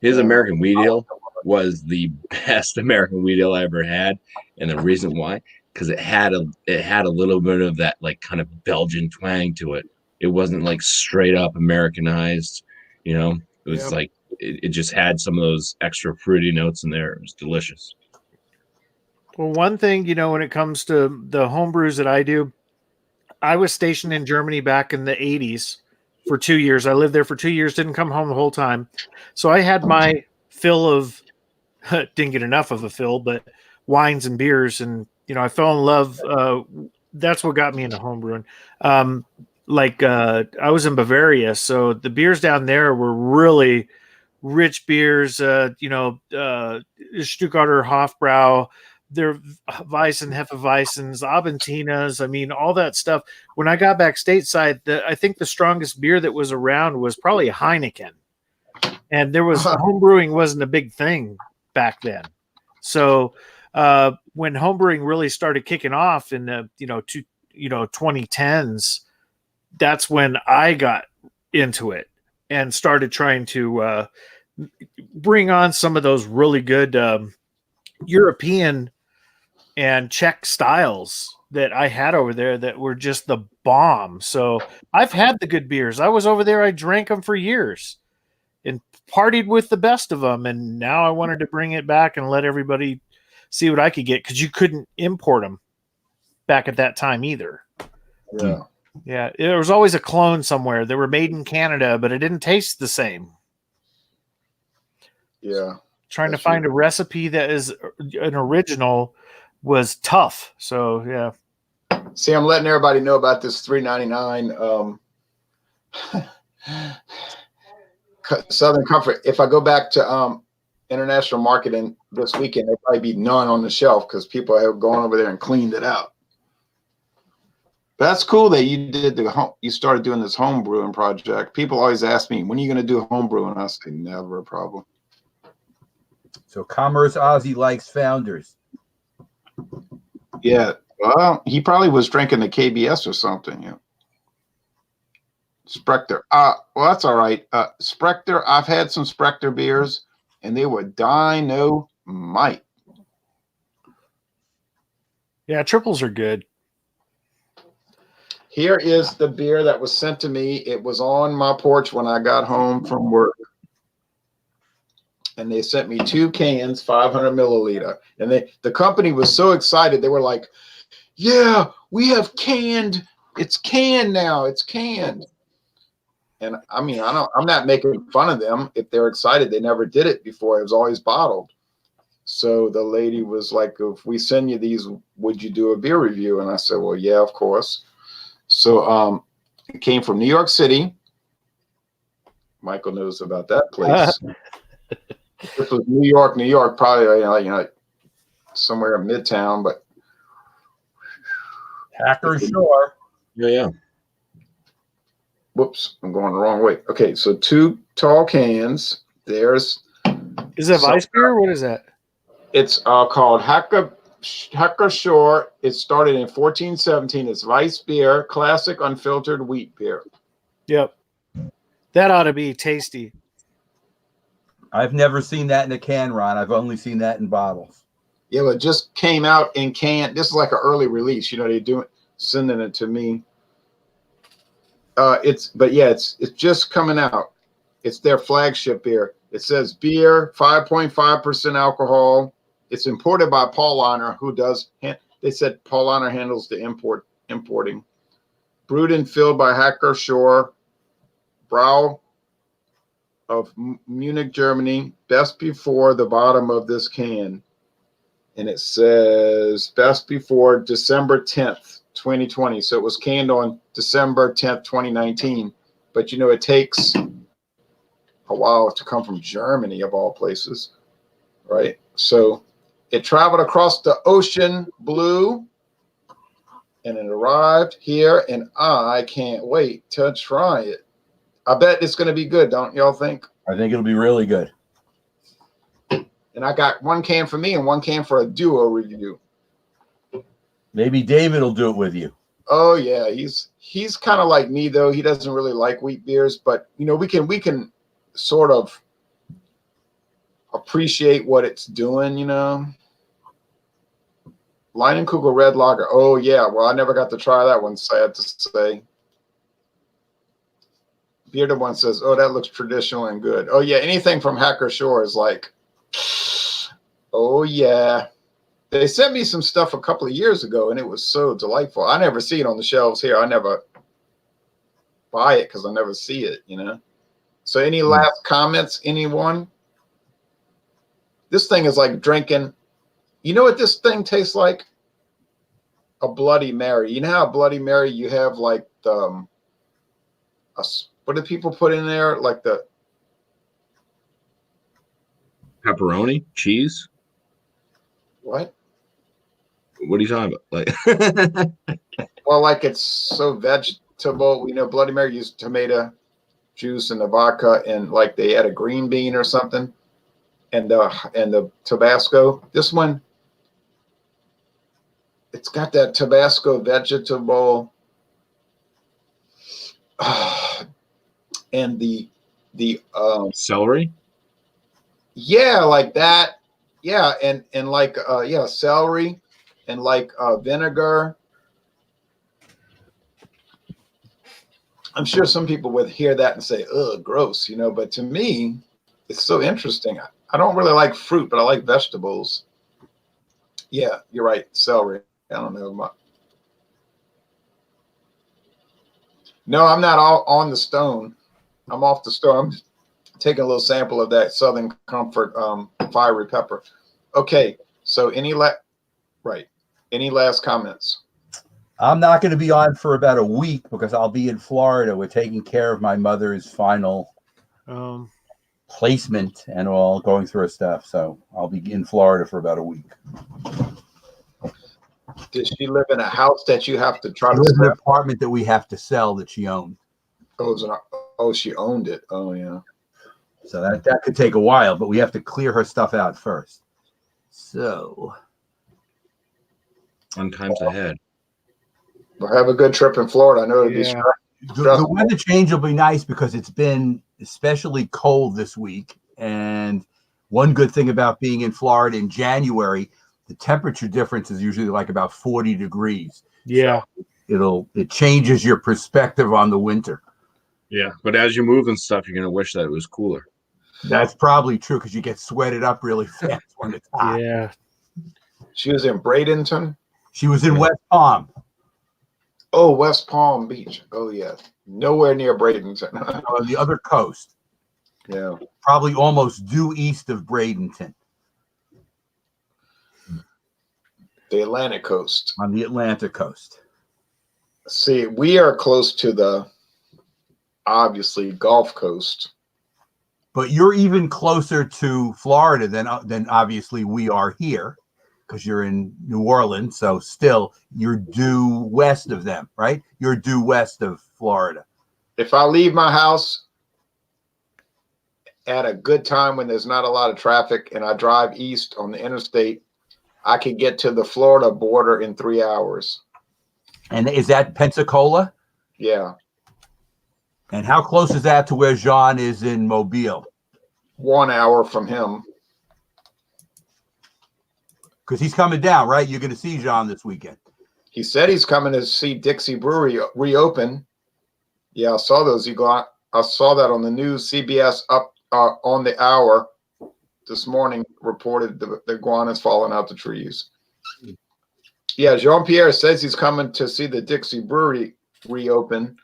His American wheat ale was the best American wheat ale I ever had. And the reason why, because it had a little bit of that like kind of Belgian twang to it. It wasn't like straight up Americanized, you know. It was like it just had some of those extra fruity notes in there. It was delicious. Well, one thing, you know, when it comes to the home brews that I do, I was stationed in Germany back in the 80s for 2 years. I lived there for 2 years, didn't come home the whole time. So I had my fill of, didn't get enough of a fill, but wines and beers. And, you know, I fell in love. That's what got me into home brewing. I was in Bavaria, so the beers down there were really rich beers, Stuttgarter Hofbrau, their Weissen, Hefeweissens, Abentinas. I mean, all that stuff. When I got back stateside, I think the strongest beer that was around was probably Heineken. And there was home brewing wasn't a big thing back then. So when home brewing really started kicking off in the 2010s, that's when I got into it and started trying to bring on some of those really good European and Czech styles that I had over there that were just the bomb. So I've had the good beers. I was over there. I drank them for years and partied with the best of them. And now I wanted to bring it back and let everybody see what I could get, because you couldn't import them back at that time either. Yeah. Yeah. There was always a clone somewhere. They were made in Canada, but it didn't taste the same. Yeah. Trying to find a recipe that is an original was tough. So, yeah. See, I'm letting everybody know about this $3.99 Southern Comfort. If I go back to international marketing this weekend, there'll probably be none on the shelf because people have gone over there and cleaned it out. That's cool that you started doing this home brewing project. People always ask me, when are you going to do home brewing? I say, never a problem. So Commerce Ozzy likes Founders. Yeah. Well, he probably was drinking the KBS or something. Yeah. Sprecher. Well, that's all right. Sprecher. I've had some Sprecher beers, and they were dynamite. Yeah, triples are good. Here is the beer that was sent to me. It was on my porch when I got home from work. And they sent me 2 cans, 500 milliliter. And the company was so excited. They were like, yeah, we have canned. It's canned now. It's canned. And I mean, I'm not making fun of them. If they're excited, they never did it before. It was always bottled. So the lady was like, if we send you these, would you do a beer review? And I said, well, yeah, of course. So it came from New York City. Michael knows about that place. This was New York, probably, somewhere in Midtown, but Hacker Shore. Yeah. Whoops, I'm going the wrong way. Okay, so 2 tall cans. There's. Is that Weiss beer? What is that? It's called Hacker Shore. It started in 1417. It's Weiss beer, classic unfiltered wheat beer. Yep. That ought to be tasty. I've never seen that in a can, Ron. I've only seen that in bottles. Yeah, but it just came out in can. This is like an early release. They do it, sending it to me. It's just coming out. It's their flagship beer. It says beer, 5.5% alcohol. It's imported by Paul Honor, who does. They said Paul Honor handles the importing. Brewed and filled by Hacker Shore, Brau of Munich, Germany. Best before the bottom of this can, and it says best before December 10th, 2020. So it was canned on December 10th, 2019. But it takes a while to come from Germany, of all places, right? So it traveled across the ocean blue, and it arrived here, and I can't wait to try it. I bet it's going to be good, don't y'all think? I think it'll be really good. And I got 1 can for me and 1 can for a duo review. Maybe David will do it with you. Oh yeah, he's kind of like me though. He doesn't really like wheat beers, but we can sort of appreciate what it's doing. Leinenkugel Red Lager. Oh yeah, well I never got to try that one. Sad to say. Bearded One says, "Oh, that looks traditional and good." Oh yeah, anything from Hacker Shore is like, oh yeah. They sent me some stuff a couple of years ago, and it was so delightful. I never see it on the shelves here. I never buy it because I never see it, So any last comments, anyone? This thing is like drinking. You know what this thing tastes like? A Bloody Mary. You know how a Bloody Mary you have like what do people put in there? Like the Pepperoni, cheese. What? What are you talking about? Like, well, like it's so vegetable. Bloody Mary used tomato juice and the vodka, and like they add a green bean or something, and the Tabasco. This one, it's got that Tabasco vegetable, and the celery. Yeah, like that. Yeah, and like celery. And like vinegar. I'm sure some people would hear that and say, ugh, gross, but to me, it's so interesting. I don't really like fruit, but I like vegetables. Yeah, you're right. Celery. I don't know. No, I'm not all on the stone. I'm off the stone. I'm taking a little sample of that Southern Comfort fiery pepper. Okay, so any last comments? I'm not going to be on for about a week because I'll be in Florida. We're taking care of my mother's final placement and all, going through her stuff. So I'll be in Florida for about a week. Did she live in a house that you have to try to sell? An apartment that we have to sell that she owned. Oh, she owned it. Oh, yeah. So that could take a while, but we have to clear her stuff out first. So... Fun times ahead. Well, have a good trip in Florida. I know it'll be stressful. The weather change will be nice because it's been especially cold this week. And one good thing about being in Florida in January, the temperature difference is usually like about 40 degrees. Yeah. So it changes your perspective on the winter. Yeah. But as you move and stuff, you're going to wish that it was cooler. That's probably true because you get sweated up really fast when it's hot. Yeah. She was in Bradenton. She was in West Palm. Oh, West Palm Beach. Oh, yeah. Nowhere near Bradenton. On the other coast, Yeah. probably almost due east of Bradenton, The Atlantic coast. on the Atlantic coast. See, we are close to the, obviously, Gulf Coast. But you're even closer to Florida than obviously we are here, because you're in New Orleans. So still, you're due west of them, right? You're due west of Florida. If I leave my house at a good time when there's not a lot of traffic and I drive east on the interstate, I could get to the Florida border in 3 hours. And is that Pensacola? Yeah. And how close is that to where Jean is in Mobile? 1 hour from him. Because he's coming down, right? You're going to see Jean this weekend. He said he's coming to see Dixie Brewery reopen. Yeah, I saw those. I saw that on the news. CBS up on the hour this morning reported the iguanas falling out the trees. Yeah, Jean-Pierre says he's coming to see the Dixie Brewery reopen.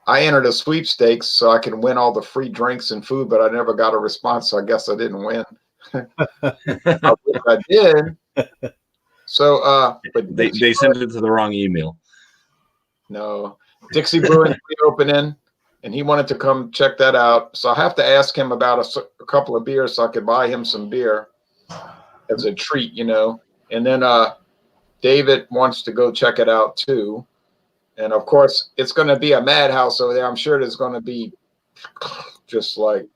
I entered a sweepstakes so I can win all the free drinks and food, but I never got a response, so I guess I didn't win. I wish I did. So, but They sent it to the wrong email. No, Dixie Brewing reopening, and he wanted to come check that out. So I have to ask him about a couple of beers so I could buy him some beer as a treat, you know. And then David wants to go check it out too. And of course, it's going to be a madhouse over there. I'm sure there's going to be just like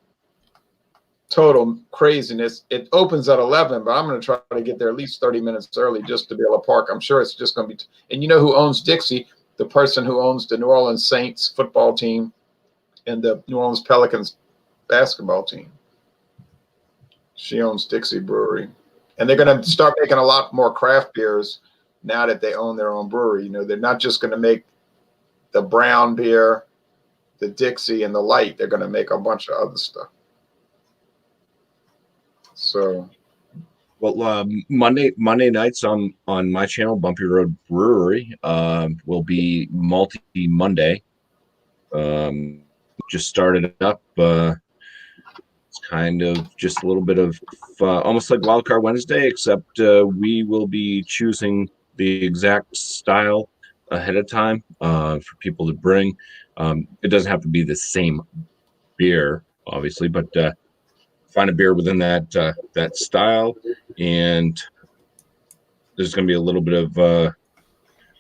total craziness. It opens at 11, but I'm going to try to get there at least 30 minutes early just to be able to park. I'm sure it's just going to be. And you know who owns Dixie? The person who owns the New Orleans Saints football team and the New Orleans Pelicans basketball team. She owns Dixie Brewery. And they're going to start making a lot more craft beers now that they own their own brewery. You know, they're not just going to make the brown beer, the Dixie, and the light. They're going to make a bunch of other stuff. So, well, Monday nights on my channel, Bumpy Road Brewery, will be Multi Monday. Just started up. It's kind of just a little bit of almost like Wildcard Wednesday, except we will be choosing the exact style ahead of time for people to bring. It doesn't have to be the same beer, obviously, but find a beer within that style, and there's going to be a little bit of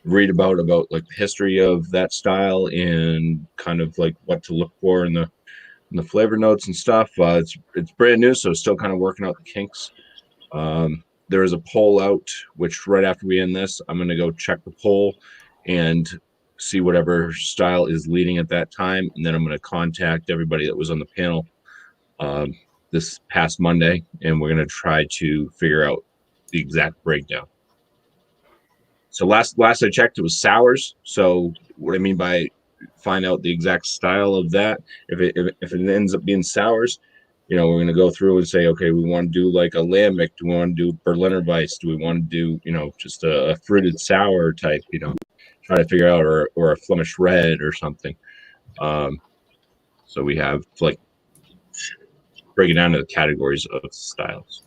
read about like the history of that style and kind of like what to look for in the flavor notes and stuff. It's brand new, so still kind of working out the kinks. There is a poll out, which right after we end this, I'm going to go check the poll and see whatever style is leading at that time, and then I'm going to contact everybody that was on the panel this past Monday, and we're going to try to figure out the exact breakdown. So last I checked, it was sours. So what I mean by find out the exact style of that, if it ends up being sours, you know, we're going to go through and say, okay, we want to do like a lambic, do we want to do Berliner Weiss, do we want to do, you know, just a fruited sour type, you know, try to figure out, or a Flemish red or something. So we have like break it down to the categories of styles.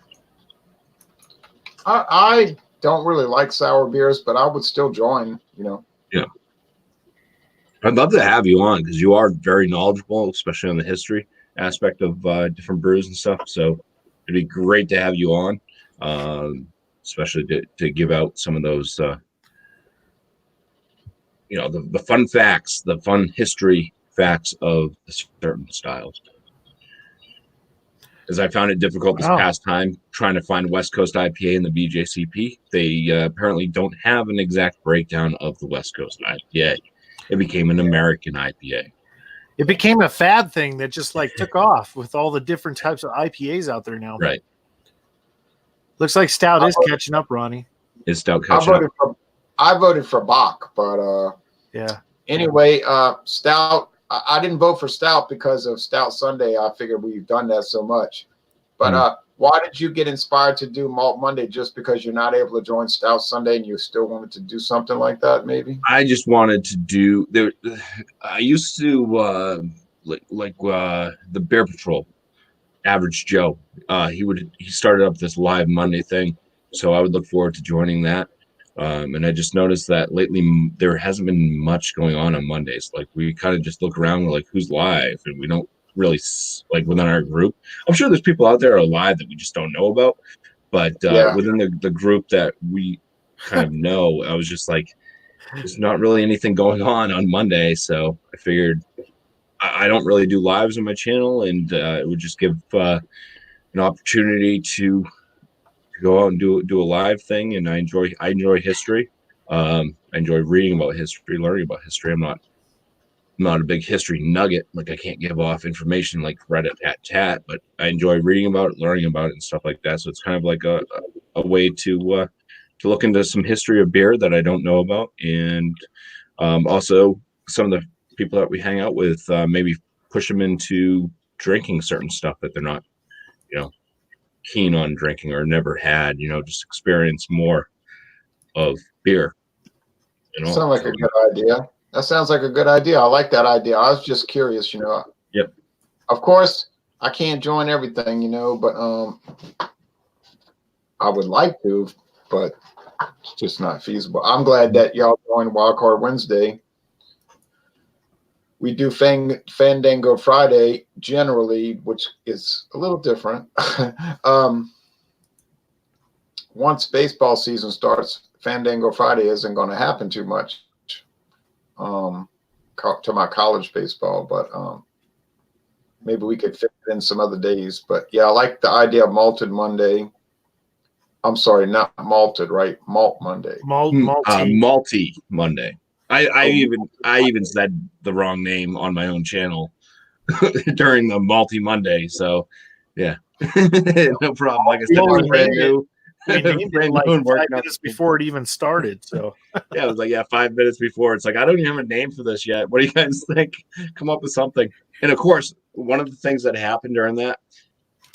I don't really like sour beers, but I would still join, you know. Yeah. I'd love to have you on because you are very knowledgeable, especially on the history aspect of different brews and stuff. So it'd be great to have you on, especially to give out some of those, you know, the fun facts, the fun history facts of certain styles. As I found it difficult this past time trying to find West Coast IPA in the BJCP. They apparently don't have an exact breakdown of the West Coast IPA. It became an American IPA. It became a fad thing that just like took off with all the different types of IPAs out there now. Right. Looks like Stout is catching up, Ronnie. Is Stout catching up? I voted for Bach, but yeah. Anyway, Stout. I didn't vote for Stout because of Stout Sunday. I figured we've done that so much. But why did you get inspired to do Malt Monday? Just because you're not able to join Stout Sunday and you still wanted to do something like that, maybe? I just wanted to do there. I used to the Bear Patrol, Average Joe. He started up this live Monday thing, so I would look forward to joining that. And I just noticed that lately there hasn't been much going on Mondays. Like we kind of just look around, we're like, who's live, and we don't really like within our group. I'm sure there's people out there alive that we just don't know about, but within the group that we kind of know, I was just like, there's not really anything going on Monday, so I figured I don't really do lives on my channel, and it would just give an opportunity to go out and do a live thing. And I enjoy history. I enjoy reading about history, learning about history. I'm not a big history nugget. Like I can't give off information like Reddit tat, but I enjoy reading about it, learning about it, and stuff like that. So it's kind of like a way to look into some history of beer that I don't know about, and also some of the people that we hang out with, maybe push them into drinking certain stuff that they're not, keen on drinking or never had, just experience more of beer. Sounds like a good idea. That sounds like a good idea. I like that idea. I was just curious, Yep. Of course, I can't join everything, but I would like to, but it's just not feasible. I'm glad that y'all joined Wildcard Wednesday. We do Fandango Friday generally, which is a little different. Once baseball season starts, Fandango Friday isn't going to happen too much to my college baseball, but maybe we could fit it in some other days. But yeah, I like the idea of Malted Monday. I'm sorry, not malted, right? Malt Monday. Malty Monday. I even said the wrong name on my own channel during the Malty Monday. So yeah, no problem. Like I said, it's brand new. Like 5 minutes before it even started. So yeah, it was like 5 minutes before. It's like, I don't even have a name for this yet. What do you guys think? Come up with something. And of course, one of the things that happened during that,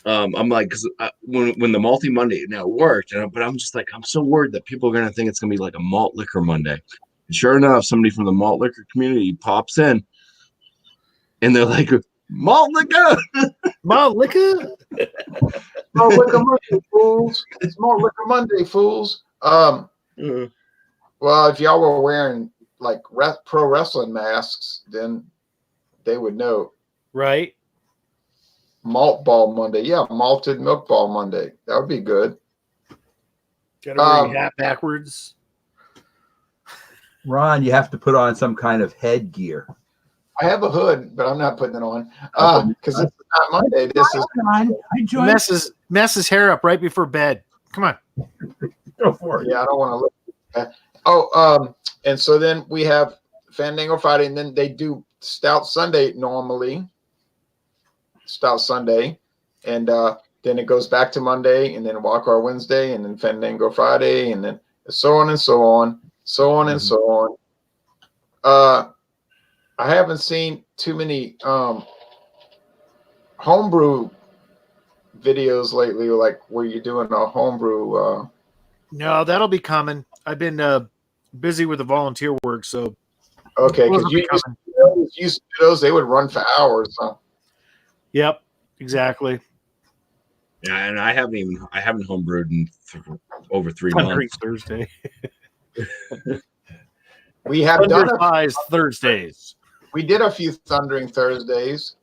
I'm like, because when the Malty Monday now worked, but I'm just like, I'm so worried that people are gonna think it's gonna be like a malt liquor Monday. And sure enough, somebody from the malt liquor community pops in, and they're like, malt liquor, malt liquor. Malt liquor Monday, fools. It's Malt Liquor Monday, fools. Well, if y'all were wearing like pro wrestling masks, then they would know. Right. Malt Ball Monday. Yeah, Malted Milk Ball Monday. That would be good. Gotta wear your hat backwards. Ron, you have to put on some kind of headgear. I have a hood, but I'm not putting it on because it's not Monday. This is mess his hair up right before bed. Come on, go for it. Yeah, I don't want to look at that. And so then we have Fandango Friday, and then they do Stout Sunday normally. Stout Sunday, and then it goes back to Monday, and then Wildcard Wednesday, and then Fandango Friday, and then so on and so on, so on and so on. I haven't seen too many homebrew videos lately, like where you're doing a homebrew. No, that'll be coming. I've been busy with the volunteer work, so okay. Because you used to do those, they would run for hours, huh? Yep, exactly. Yeah, and I haven't homebrewed in over 3 months. Thursday. We have done Thursdays. We did a few Thundering Thursdays.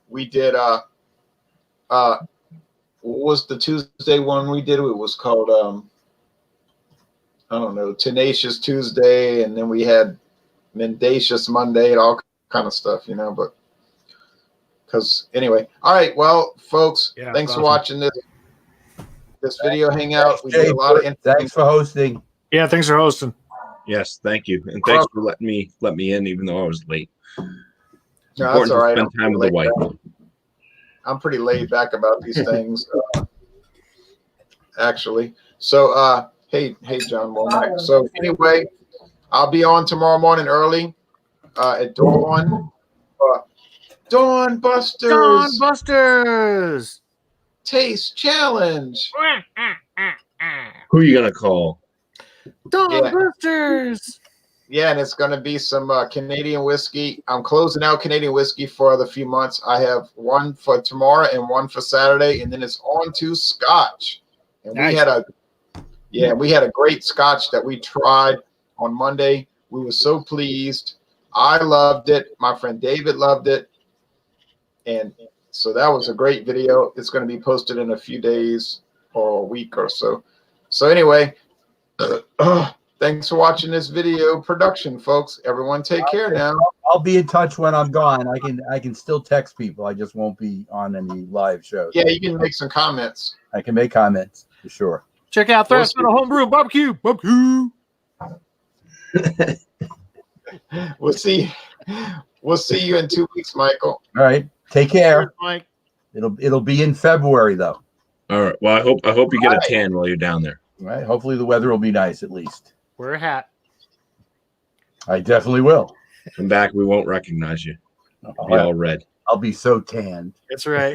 We did what was the Tuesday one we did? It was called I don't know, Tenacious Tuesday, and then we had Mendacious Monday and all kind of stuff, but because anyway. All right, well, folks, thanks for watching this video hangout. We did a lot of thanks for hosting. Yeah, thanks for hosting. Yes, thank you, and thanks for letting me in, even though I was late. No, that's all right. Spend time with the wife. I'm pretty laid back about these things, actually. So, hey, John Womack. So anyway, I'll be on tomorrow morning early at dawn. Dawn Busters. Taste Challenge. Who are you gonna call? Dog Yeah. Roosters. Yeah, and it's going to be some Canadian whiskey. I'm closing out Canadian whiskey for the few months. I have one for tomorrow and one for Saturday, and then it's on to Scotch. And Nice. we had a great Scotch that we tried on Monday. We were so pleased. I loved it. My friend David loved it. And so that was a great video. It's going to be posted in a few days or a week or so. So anyway, thanks for watching this video production, folks. Everyone take care now. I'll be in touch when I'm gone. I can still text people. I just won't be on any live shows. Yeah, you can make some comments. I can make comments for sure. Check out Thrash Metal Homebrew Barbecue. Barbecue. We'll see you in 2 weeks, Michael. All right. Take care. Cheers, Mike. It'll be in February though. All right. Well, I hope you get a tan while you're down there. All right. Hopefully the weather will be nice at least. Wear a hat. I definitely will. Come back, we won't recognize you. Be all red. I'll be so tanned. That's right.